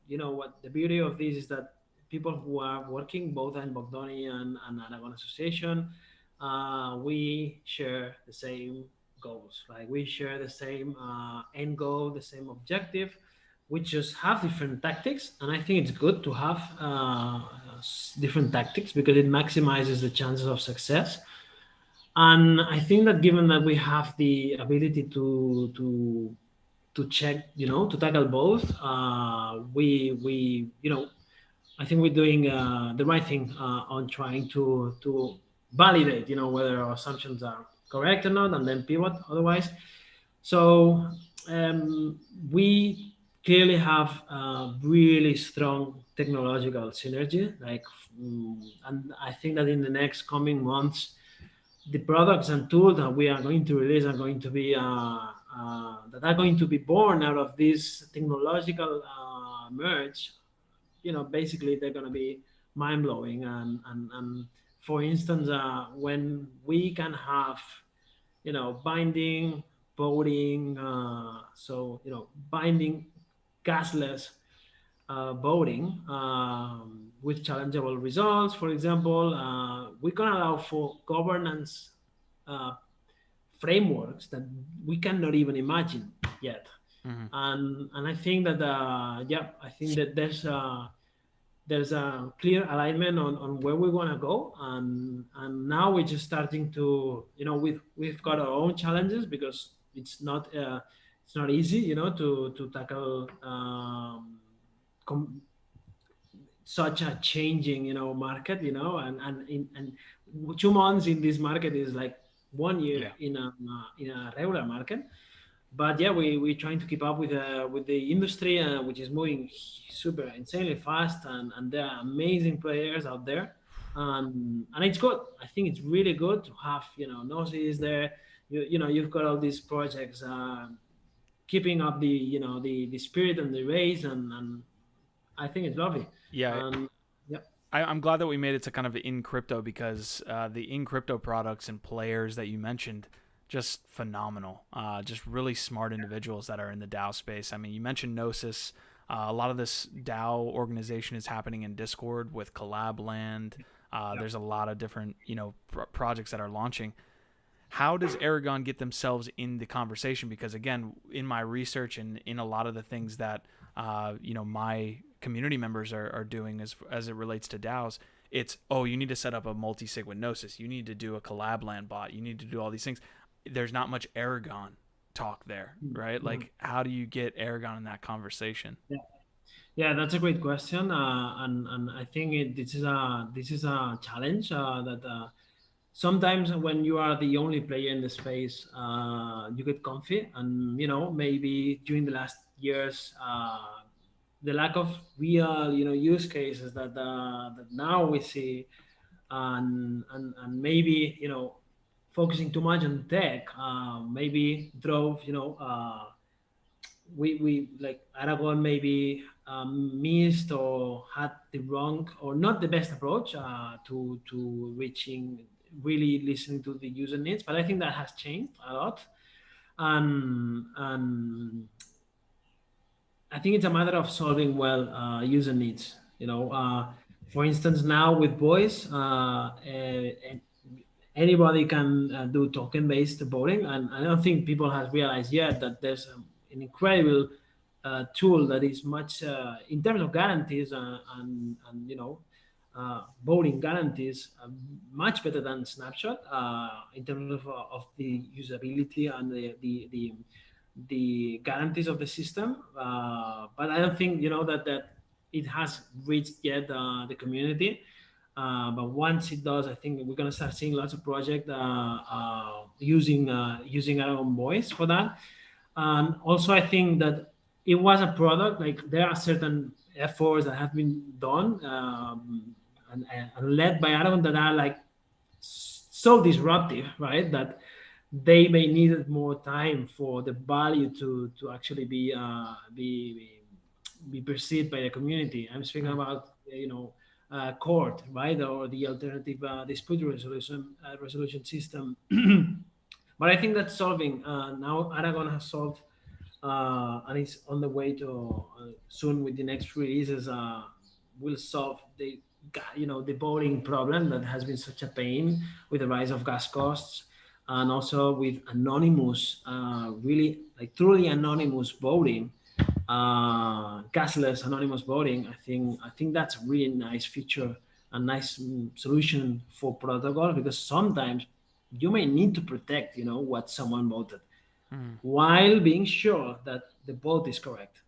what the beauty of this is that people who are working both in Vocdoni and Aragon Association, we share the same goals. Like, we share the same end goal, the same objective. We just have different tactics, and I think it's good to have different tactics because it maximizes the chances of success. And I think that given that we have the ability to check, to tackle both, we I think we're doing the right thing on trying to validate, whether our assumptions are correct or not, and then pivot otherwise. So we clearly have a really strong technological synergy. Like, and I think that in the next coming months, the products and tools that we are going to release are going to be that are going to be born out of this technological merge. Basically, they're going to be mind blowing. And for instance, when we can have binding voting, binding gasless voting with challengeable results. For example, we can allow for governance uh, frameworks that we cannot even imagine yet. Mm-hmm. And I think that I think that there's a clear alignment on where we want to go, and now we're just starting to, we've got our own challenges because it's not easy, to tackle com- such a changing, market, and 2 months in this market is like 1 year Yeah. in a regular market. But yeah, we're trying to keep up with the industry, which is moving super insanely fast, and there are amazing players out there, and it's good. I think it's really good to have, Gnosis there. You've got all these projects keeping up the spirit and the race, and I think it's lovely. Yeah. um yeah. I'm glad that we made it to kind of in crypto because the in crypto products and players that you mentioned, just phenomenal. Just really smart individuals that are in the DAO space. I mean, you mentioned Gnosis. A lot of this DAO organization is happening in Discord with Collab Land. There's a lot of different, projects that are launching. How does Aragon get themselves in the conversation? Because again, in my research and in a lot of the things that my community members are doing as it relates to DAOs, it's you need to set up a multi-sig with Gnosis. You need to do a collab land bot. You need to do all these things. There's not much Aragon talk there, right? Like, how do you get Aragon in that conversation? Yeah, that's a great question, and I think this is a challenge that sometimes when you are the only player in the space, you get comfy, and maybe during the last years, the lack of real use cases that now we see, and maybe focusing too much on tech, maybe drove we like Aragon maybe missed or had the wrong or not the best approach to reaching, really listening to the user needs. But I think that has changed a lot, and I think it's a matter of solving well user needs. For instance, now with voice, anybody can do token-based voting, and I don't think people have realized yet that there's an incredible tool that is much in terms of guarantees and voting guarantees, much better than Snapshot in terms of the usability and the guarantees of the system. But I don't think that it has reached yet the community. But once it does, I think we're gonna start seeing lots of projects using Aragon Voice for that. And also, I think that it was a product, like there are certain efforts that have been done and led by Aragon that are like so disruptive, right? That they may need more time for the value to actually be perceived by the community. I'm speaking about court, right, or the alternative dispute resolution system. But I think that's solving. Now Aragon has solved, and it's on the way to soon with the next releases. Will solve the voting problem that has been such a pain with the rise of gas costs, and also with anonymous, really like truly anonymous voting, gasless anonymous voting. I think that's a really nice feature, a nice solution for protocol, because sometimes you may need to protect what someone voted while being sure that the vote is correct.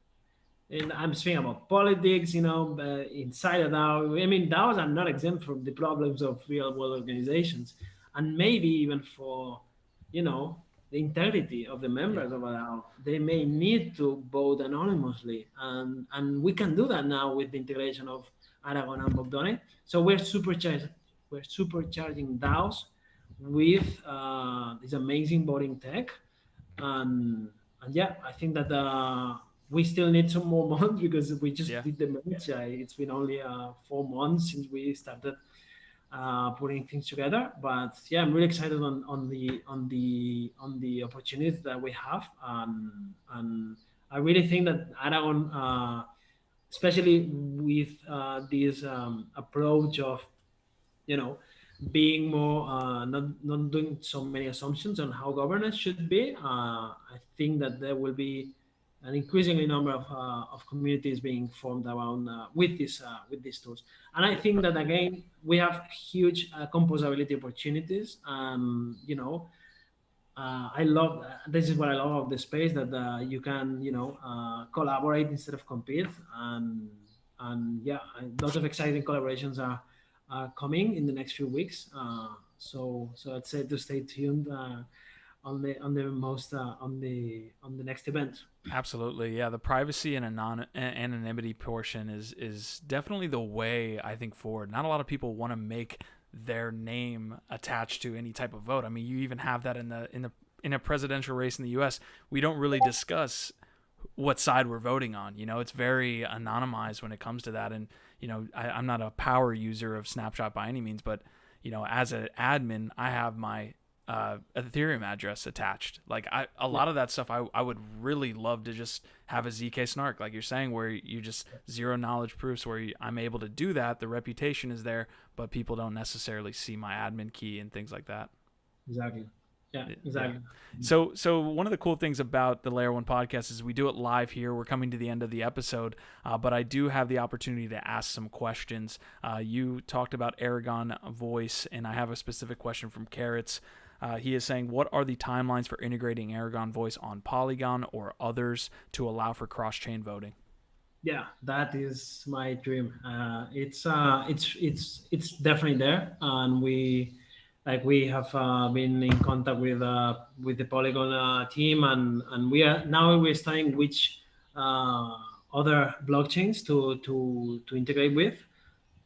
And I'm speaking about politics, inside a DAO. I mean, DAOs are not exempt from the problems of real world organizations, and maybe even for, the integrity of the members of a DAO. They may need to vote anonymously, and we can do that now with the integration of Aragon and Vocdoni. So we're supercharging DAOs with this amazing voting tech, and yeah, I think that we still need some more months because we just did the merge. It's been only 4 months since we started putting things together. But yeah, I'm really excited on the opportunities that we have, and I really think that Aragon, especially with this approach of being more not doing so many assumptions on how governance should be. I think that there will be an increasingly number of communities being formed around with these tools. And I think that again we have huge composability opportunities. I love this is what I love of the space, that you can collaborate instead of compete, and yeah, lots of exciting collaborations are coming in the next few weeks. So I'd say to stay tuned on the next event. Absolutely, yeah. The privacy and anonymity portion is definitely the way I think forward. Not a lot of people want to make their name attached to any type of vote. I mean, you even have that in a presidential race in the U.S. We don't really discuss what side we're voting on. It's very anonymized when it comes to that. And I'm not a power user of Snapshot by any means, but as an admin, I have my Ethereum address attached. Like a lot of that stuff, I would really love to just have a ZK snark, like you're saying, where you just zero knowledge proofs, where I'm able to do that. The reputation is there, but people don't necessarily see my admin key and things like that. Exactly. Yeah, exactly. Yeah. So one of the cool things about the Layer 1 podcast is we do it live here. We're coming to the end of the episode, but I do have the opportunity to ask some questions. You talked about Aragon voice, and I have a specific question from Carrots. He is saying, what are the timelines for integrating Aragon voice on Polygon or others to allow for cross-chain voting? Yeah, that is my dream. It's definitely there, and we have been in contact with the Polygon team, and we're studying which other blockchains to integrate with.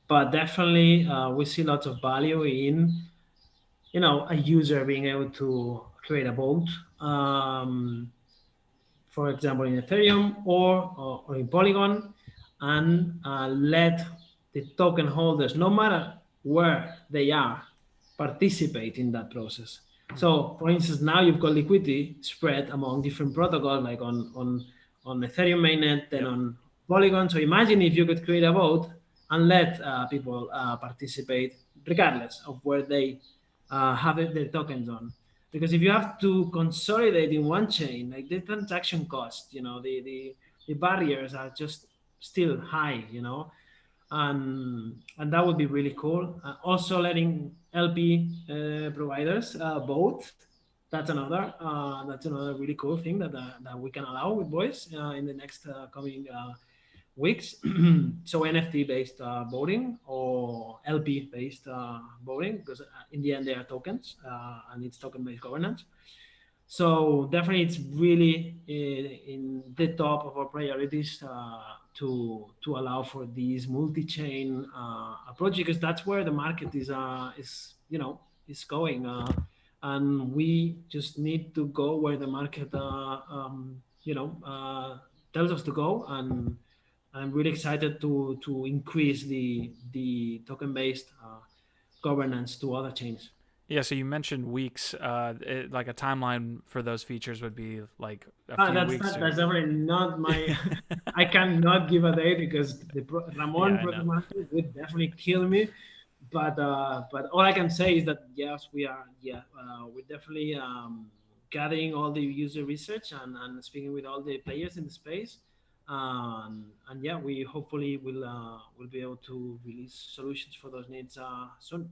But definitely, we see lots of value in a user being able to create a vote, for example, in Ethereum or in Polygon, and let the token holders, no matter where they are, participate in that process. So, for instance, now you've got liquidity spread among different protocols, like on Ethereum mainnet, then on Polygon. So imagine if you could create a vote and let people participate regardless of where they have their tokens on. Because if you have to consolidate in one chain, like the transaction cost, the barriers are just still high, and that would be really cool. Also letting LP providers vote. That's another really cool thing that we can allow with voice in the next coming weeks. So NFT based voting or LP based voting, because in the end they are tokens and it's token based governance. So definitely it's really in the top of our priorities to allow for these multi-chain approach, because that's where the market is going, and we just need to go where the market tells us to go. And I'm really excited to increase the token-based governance to other chains. Yeah, so you mentioned weeks. Like a timeline for those features would be like a few weeks. That's definitely not my. I cannot give a date because Ramon would definitely kill me. But all I can say is that yes, we are. Yeah, we're definitely gathering all the user research and speaking with all the players in the space. And yeah, we hopefully will be able to release solutions for those needs soon.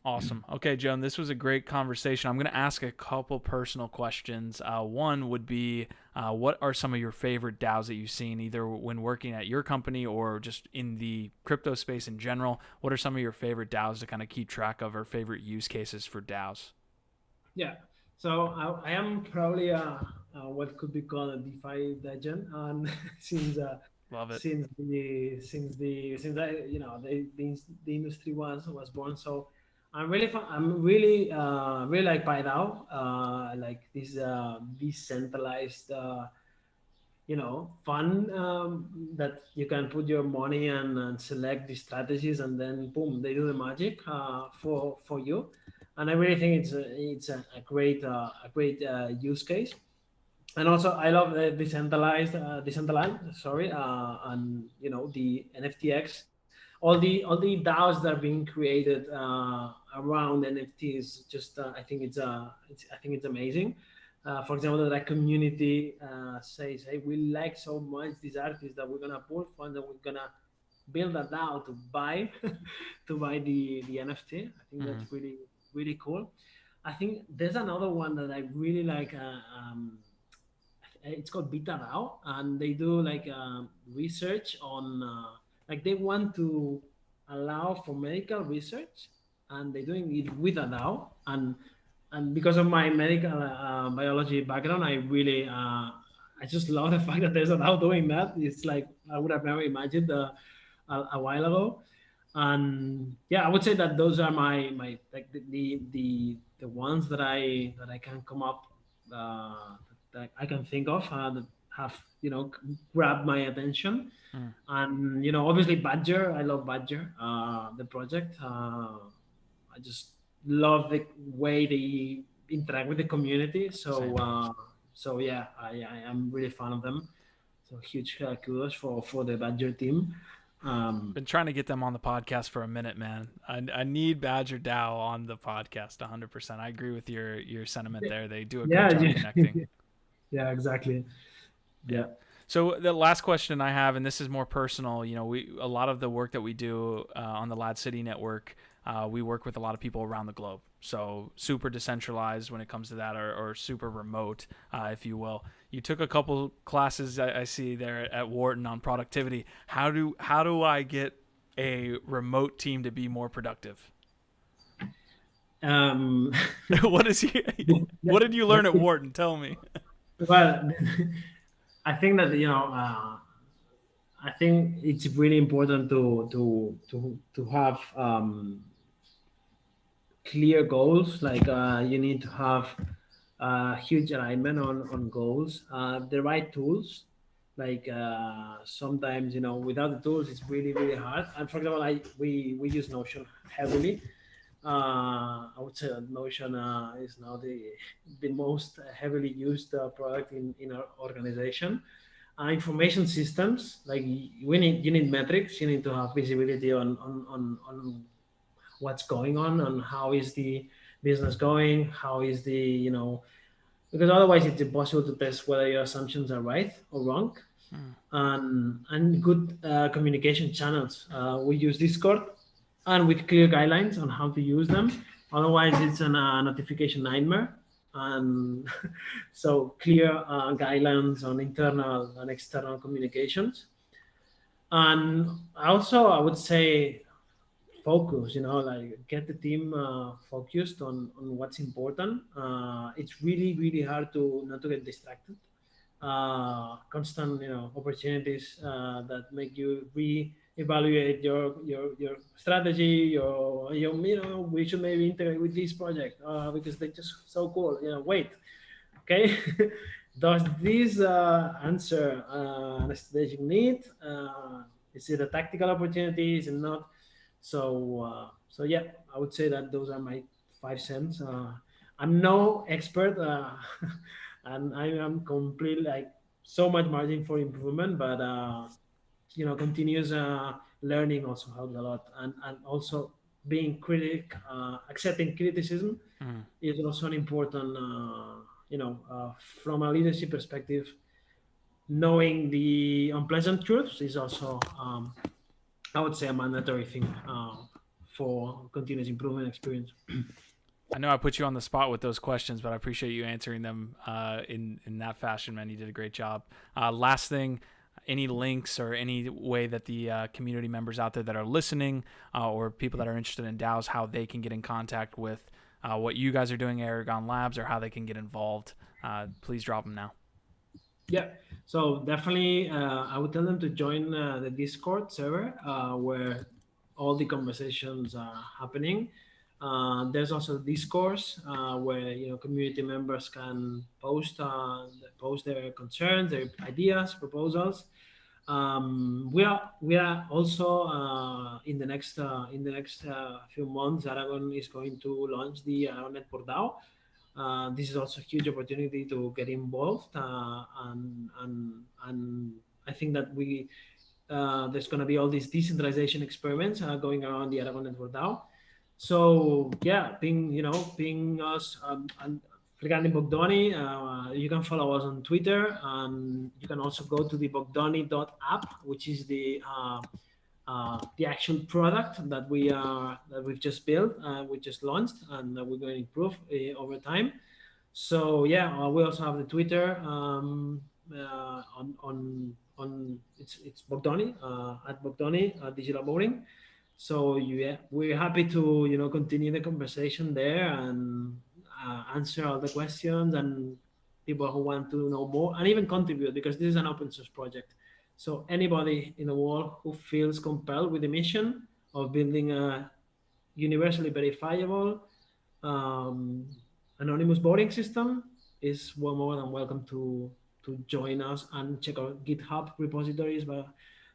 Awesome. Okay, Joan, this was a great conversation. I'm going to ask a couple personal questions. One would be, what are some of your favorite DAOs that you've seen, either when working at your company or just in the crypto space in general? What are some of your favorite DAOs to kind of keep track of, or favorite use cases for DAOs? Yeah. So I am probably what could be called a DeFi legend, and since love it. Since the industry was born. So I'm really really like PyDAO, like this decentralized fund that you can put your money and select the strategies, and then boom, they do the magic for you. And I really think it's a great use case. And also I love the decentralized sorry, and the NFTX, all the DAOs that are being created around NFTs. Just I think it's amazing. For example, that community says, "Hey, we like so much these artists that we're gonna pull funds and we're gonna build a DAO to buy to buy the NFT." I think Hmm. that's really cool. I think there's another one that I really like. It's called Beta DAO, and they do like research on like they want to allow for medical research, and they're doing it with a DAO. And because of my medical biology background, I just love the fact that there's a DAO doing that. It's like I would have never imagined a while ago. And yeah, I would say that those are my like the ones that I can come up that I can think of that have grabbed my attention. Mm. And obviously Badger, I love Badger, the project. I just love the way they interact with the community. So Same. so yeah, I am really fan of them. So huge kudos for the Badger team. Been trying to get them on the podcast for a minute, man. I need Badger DAO on the podcast 100%. I agree with your sentiment there. They do a great Yeah, job yeah, connecting. yeah, exactly. Yeah. Yeah. So the last question I have, and this is more personal, a lot of the work that we do on the Lad City network, we work with a lot of people around the globe. So super decentralized when it comes to that, or super remote, if you will. You took a couple classes I see there at Wharton on productivity. How do I get a remote team to be more productive? Um, What is he? What did you learn at Wharton? Tell me. well, I think that I think it's really important to have clear goals. Like you need to have huge alignment on goals, the right tools. Like sometimes without the tools it's really hard. And for example, we use Notion heavily. I would say that Notion is now the most heavily used product in our organization. Information systems, like you need metrics, you need to have visibility on what's going on how is the business going, how is the because otherwise it's impossible to test whether your assumptions are right or wrong. Mm. And good communication channels. We use Discord, and with clear guidelines on how to use them. Otherwise, it's a notification nightmare. And so clear guidelines on internal and external communications. And also, I would say focus. Like get the team focused on what's important. It's really hard to not to get distracted. Constant opportunities that make you re-evaluate your strategy, we should maybe integrate with this project because they're just so cool. Wait, okay. Does this answer a strategic need? Is it a tactical opportunity? Is it not? So yeah, I would say that those are my 5 cents. I'm no expert, and I am completely like so much margin for improvement, but continuous learning also helps a lot, and also being accepting criticism Mm. is also an important, from a leadership perspective. Knowing the unpleasant truths is also, I would say, a mandatory thing for continuous improvement experience. I know I put you on the spot with those questions, but I appreciate you answering them in that fashion, man. You did a great job. Last thing, any links or any way that the community members out there that are listening or people that are interested in DAOs, how they can get in contact with what you guys are doing at Aragon Labs, or how they can get involved, please drop them now. Yeah, so definitely, I would tell them to join the Discord server where all the conversations are happening. There's also discourse where community members can post their concerns, their ideas, proposals. We are also in the next few months, Aragon is going to launch the Aragon Network DAO. This is also a huge opportunity to get involved, and I think that there's going to be all these decentralization experiments going around the Aragon Network DAO. So yeah, ping us, and regarding Vocdoni, you can follow us on Twitter, and you can also go to the Vocdoni.app, which is the actual product that we've just built, we just launched, and we're going to improve over time. So yeah, we also have the Twitter on it's Vocdoni at Vocdoni Digital Voting. So yeah, we're happy to continue the conversation there and answer all the questions and people who want to know more and even contribute, because this is an open source project. So anybody in the world who feels compelled with the mission of building a universally verifiable anonymous voting system is more than welcome to join us and check out GitHub repositories,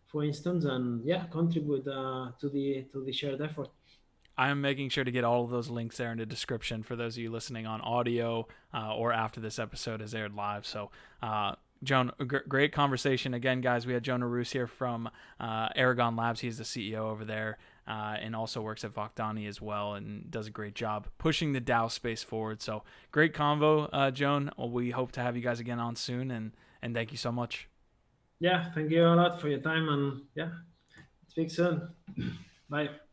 for instance, and yeah, contribute to the shared effort. I'm making sure to get all of those links there in the description for those of you listening on audio or after this episode is aired live. So, Joan, great conversation. Again, guys, we had Joan Arus here from Aragon Labs. He's the CEO over there and also works at Vocdoni as well and does a great job pushing the DAO space forward. So great convo, Joan. We hope to have you guys again on soon, and thank you so much. Yeah, thank you a lot for your time, and yeah, speak soon. Bye.